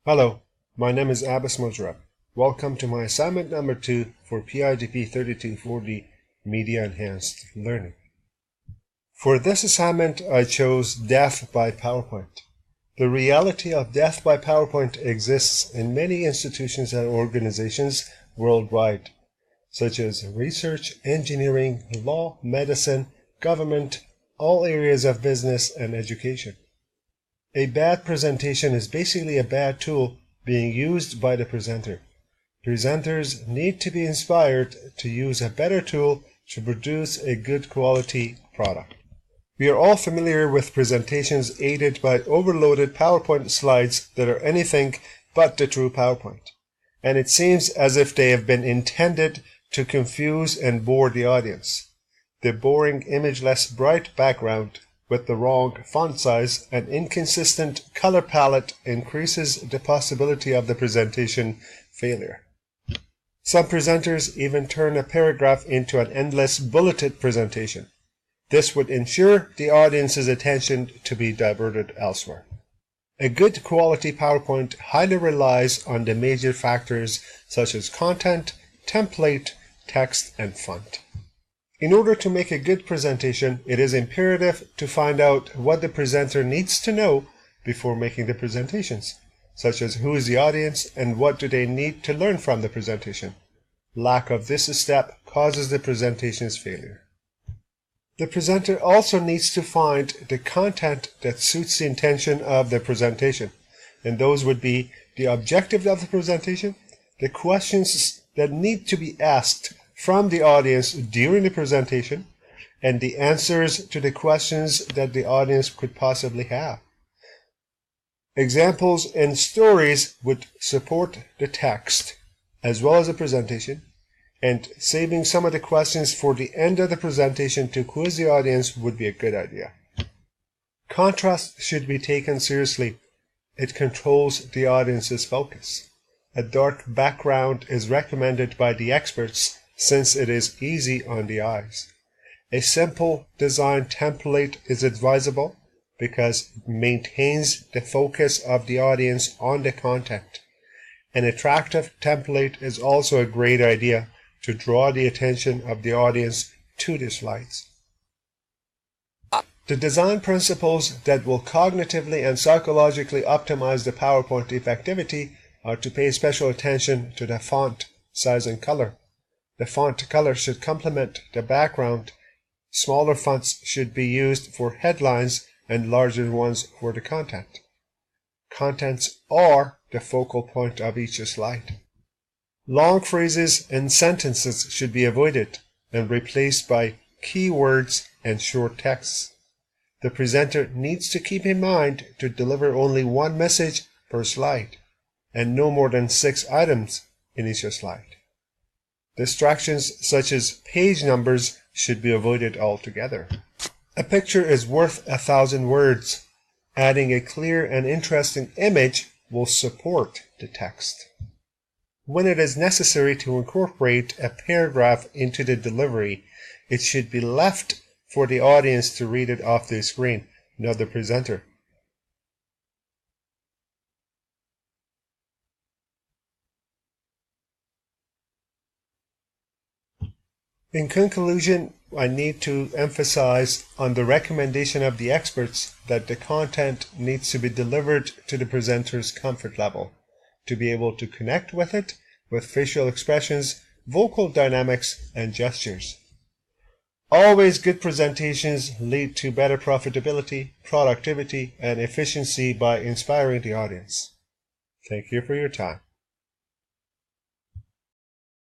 Hello, my name is Abbas Mujrab. Welcome to my assignment number 2 for PIDP 3240 Media Enhanced Learning. For this assignment, I chose Death by PowerPoint. The reality of death by PowerPoint exists in many institutions and organizations worldwide, such as research, engineering, law, medicine, government, all areas of business, and education. A bad presentation is basically a bad tool being used by the presenter. Presenters need to be inspired to use a better tool to produce a good quality product. We are all familiar with presentations aided by overloaded PowerPoint slides that are anything but the true PowerPoint, and it seems as if they have been intended to confuse and bore the audience. The boring, imageless, bright background with the wrong font size and inconsistent color palette increases the possibility of the presentation failure. Some presenters even turn a paragraph into an endless bulleted presentation. This would ensure the audience's attention to be diverted elsewhere. A good quality PowerPoint highly relies on the major factors such as content, template, text, and font. In order to make a good presentation, it is imperative to find out what the presenter needs to know before making the presentations, such as who is the audience and what do they need to learn from the presentation. Lack of this step causes the presentation's failure. The presenter also needs to find the content that suits the intention of the presentation, and those would be the objective of the presentation, the questions that need to be asked from the audience during the presentation, and the answers to the questions that the audience could possibly have. Examples and stories would support the text as well as the presentation, and saving some of the questions for the end of the presentation to quiz the audience would be a good idea. Contrast should be taken seriously. It controls the audience's focus. A dark background is recommended by the experts since it is easy on the eyes. A simple design template is advisable because it maintains the focus of the audience on the content. An attractive template is also a great idea to draw the attention of the audience to the slides. The design principles that will cognitively and psychologically optimize the PowerPoint effectivity are to pay special attention to the font size and color. The font color should complement the background. Smaller fonts should be used for headlines and larger ones for the content. Contents are the focal point of each slide. Long phrases and sentences should be avoided and replaced by keywords and short texts. The presenter needs to keep in mind to deliver only one message per slide and no more than 6 items in each slide. Distractions such as page numbers should be avoided altogether. A picture is worth 1,000 words. Adding a clear and interesting image will support the text. When it is necessary to incorporate a paragraph into the delivery, it should be left for the audience to read it off the screen, not the presenter. In conclusion, I need to emphasize on the recommendation of the experts that the content needs to be delivered to the presenter's comfort level, to be able to connect with it with facial expressions, vocal dynamics, and gestures. Always good presentations lead to better profitability, productivity, and efficiency by inspiring the audience. Thank you for your time.